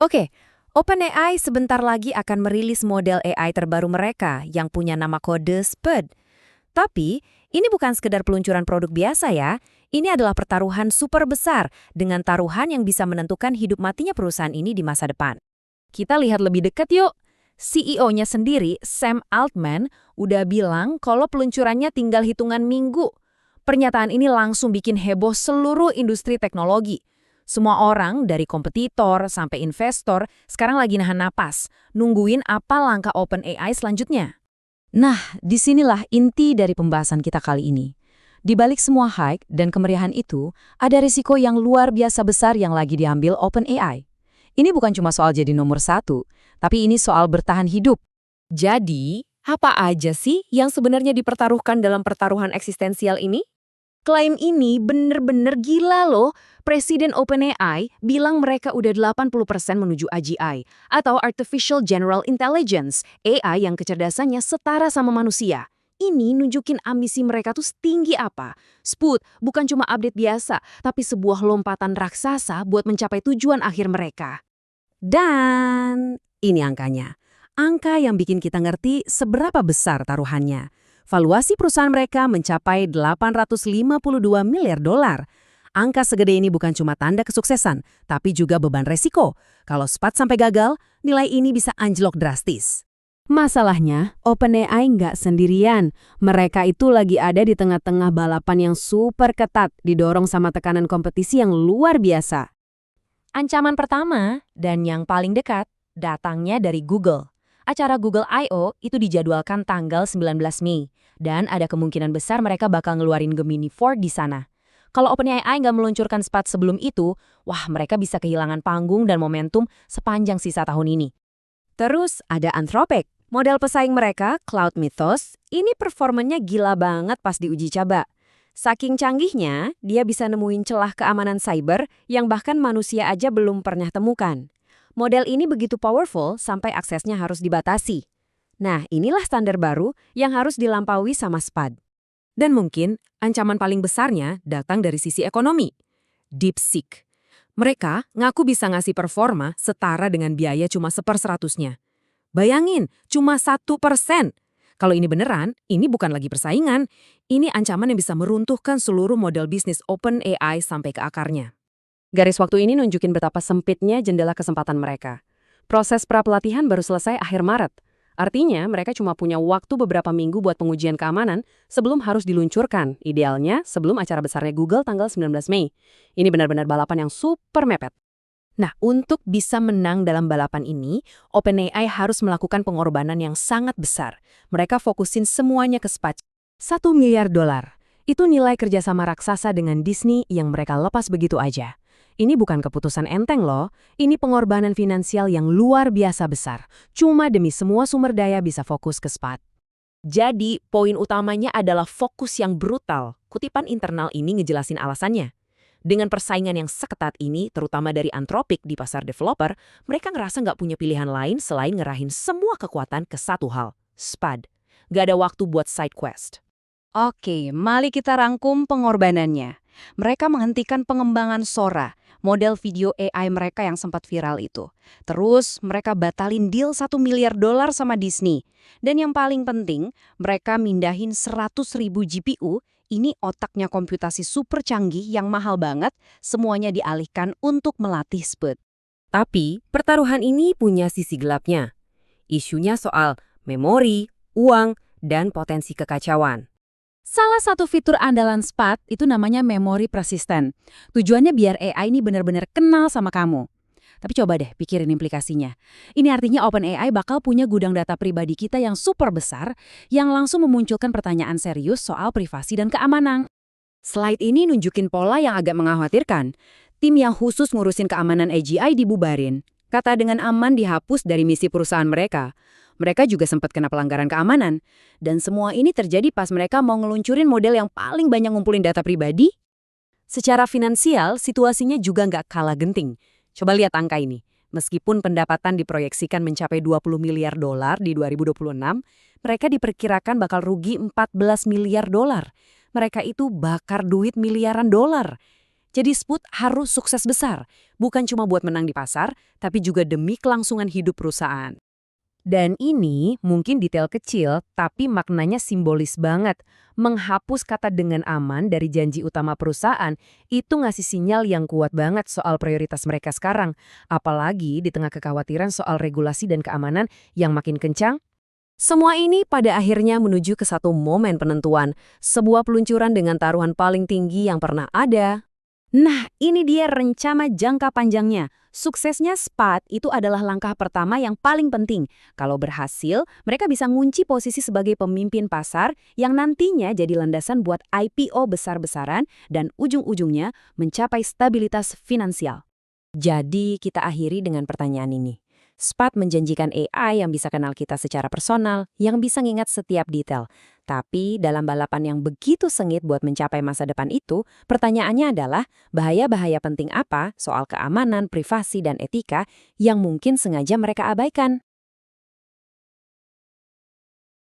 Oke, OpenAI sebentar lagi akan merilis model AI terbaru mereka yang punya nama kode SPUD. Tapi, ini bukan sekedar peluncuran produk biasa ya. Ini adalah pertaruhan super besar dengan taruhan yang bisa menentukan hidup matinya perusahaan ini di masa depan. Kita lihat lebih dekat yuk. CEO-nya sendiri, Sam Altman, udah bilang kalau peluncurannya tinggal hitungan minggu. Pernyataan ini langsung bikin heboh seluruh industri teknologi. Semua orang, dari kompetitor sampai investor, sekarang lagi nahan napas, nungguin apa langkah OpenAI selanjutnya. Nah, disinilah inti dari pembahasan kita kali ini. Di balik semua hype dan kemeriahan itu, ada risiko yang luar biasa besar yang lagi diambil OpenAI. Ini bukan cuma soal jadi nomor satu, tapi ini soal bertahan hidup. Jadi, apa aja sih yang sebenarnya dipertaruhkan dalam pertaruhan eksistensial ini? Klaim ini bener-bener gila loh. Presiden OpenAI bilang mereka udah 80% menuju AGI, atau Artificial General Intelligence, AI yang kecerdasannya setara sama manusia. Ini nunjukin ambisi mereka tuh setinggi apa. SPUD bukan cuma update biasa, tapi sebuah lompatan raksasa buat mencapai tujuan akhir mereka. Dan ini angkanya. Angka yang bikin kita ngerti seberapa besar taruhannya. Valuasi perusahaan mereka mencapai 852 miliar dolar. Angka segede ini bukan cuma tanda kesuksesan, tapi juga beban resiko. Kalau SPUD sampai gagal, nilai ini bisa anjlok drastis. Masalahnya, OpenAI nggak sendirian. Mereka itu lagi ada di tengah-tengah balapan yang super ketat, didorong sama tekanan kompetisi yang luar biasa. Ancaman pertama, dan yang paling dekat, datangnya dari Google. Acara Google I.O. itu dijadwalkan tanggal 19 Mei, dan ada kemungkinan besar mereka bakal ngeluarin Gemini 4 di sana. Kalau OpenAI nggak meluncurkan SPUD sebelum itu, wah mereka bisa kehilangan panggung dan momentum sepanjang sisa tahun ini. Terus ada Anthropic, model pesaing mereka, Cloud Mythos, ini performanya gila banget pas diuji coba. Saking canggihnya, dia bisa nemuin celah keamanan cyber yang bahkan manusia aja belum pernah temukan. Model ini begitu powerful sampai aksesnya harus dibatasi. Nah, inilah standar baru yang harus dilampaui sama SPUD. Dan mungkin ancaman paling besarnya datang dari sisi ekonomi. DeepSeek. Mereka ngaku bisa ngasih performa setara dengan biaya cuma 1/100-nya. Bayangin, cuma 1%. Kalau ini beneran, ini bukan lagi persaingan. Ini ancaman yang bisa meruntuhkan seluruh model bisnis OpenAI sampai ke akarnya. Garis waktu ini nunjukin betapa sempitnya jendela kesempatan mereka. Proses pra-pelatihan baru selesai akhir Maret. Artinya, mereka cuma punya waktu beberapa minggu buat pengujian keamanan sebelum harus diluncurkan, idealnya sebelum acara besarnya Google tanggal 19 Mei. Ini benar-benar balapan yang super mepet. Nah, untuk bisa menang dalam balapan ini, OpenAI harus melakukan pengorbanan yang sangat besar. Mereka fokusin semuanya ke SPUD. 1 miliar dolar. Itu nilai kerjasama raksasa dengan Disney yang mereka lepas begitu aja. Ini bukan keputusan enteng loh, ini pengorbanan finansial yang luar biasa besar. Cuma demi semua sumber daya bisa fokus ke SPUD. Jadi, poin utamanya adalah fokus yang brutal. Kutipan internal ini ngejelasin alasannya. Dengan persaingan yang seketat ini, terutama dari Anthropic di pasar developer, mereka ngerasa nggak punya pilihan lain selain ngerahin semua kekuatan ke satu hal, SPUD. Nggak ada waktu buat side quest. Oke, mari kita rangkum pengorbanannya. Mereka menghentikan pengembangan Sora, model video AI mereka yang sempat viral itu. Terus, mereka batalin deal 1 miliar dolar sama Disney. Dan yang paling penting, mereka mindahin 100.000 GPU, ini otaknya komputasi super canggih yang mahal banget, semuanya dialihkan untuk melatih SPUD. Tapi, pertaruhan ini punya sisi gelapnya. Isunya soal memori, uang, dan potensi kekacauan. Salah satu fitur andalan SPUD itu namanya memori persisten. Tujuannya biar AI ini benar-benar kenal sama kamu. Tapi coba deh pikirin implikasinya. Ini artinya OpenAI bakal punya gudang data pribadi kita yang super besar yang langsung memunculkan pertanyaan serius soal privasi dan keamanan. Slide ini nunjukin pola yang agak mengkhawatirkan. Tim yang khusus ngurusin keamanan AGI dibubarin. Kata dengan aman dihapus dari misi perusahaan mereka. Mereka juga sempat kena pelanggaran keamanan. Dan semua ini terjadi pas mereka mau ngeluncurin model yang paling banyak ngumpulin data pribadi. Secara finansial, situasinya juga nggak kalah genting. Coba lihat angka ini. Meskipun pendapatan diproyeksikan mencapai 20 miliar dolar di 2026, mereka diperkirakan bakal rugi 14 miliar dolar. Mereka itu bakar duit miliaran dolar. Jadi Sput harus sukses besar, bukan cuma buat menang di pasar, tapi juga demi kelangsungan hidup perusahaan. Dan ini mungkin detail kecil, tapi maknanya simbolis banget. Menghapus kata dengan aman dari janji utama perusahaan, itu ngasih sinyal yang kuat banget soal prioritas mereka sekarang. Apalagi di tengah kekhawatiran soal regulasi dan keamanan yang makin kencang. Semua ini pada akhirnya menuju ke satu momen penentuan, sebuah peluncuran dengan taruhan paling tinggi yang pernah ada. Nah, ini dia rencana jangka panjangnya. Suksesnya SPAT itu adalah langkah pertama yang paling penting. Kalau berhasil, mereka bisa ngunci posisi sebagai pemimpin pasar yang nantinya jadi landasan buat IPO besar-besaran dan ujung-ujungnya mencapai stabilitas finansial. Jadi, kita akhiri dengan pertanyaan ini. SPAT menjanjikan AI yang bisa kenal kita secara personal, yang bisa ngingat setiap detail. Tapi dalam balapan yang begitu sengit buat mencapai masa depan itu, pertanyaannya adalah bahaya-bahaya penting apa soal keamanan, privasi, dan etika yang mungkin sengaja mereka abaikan.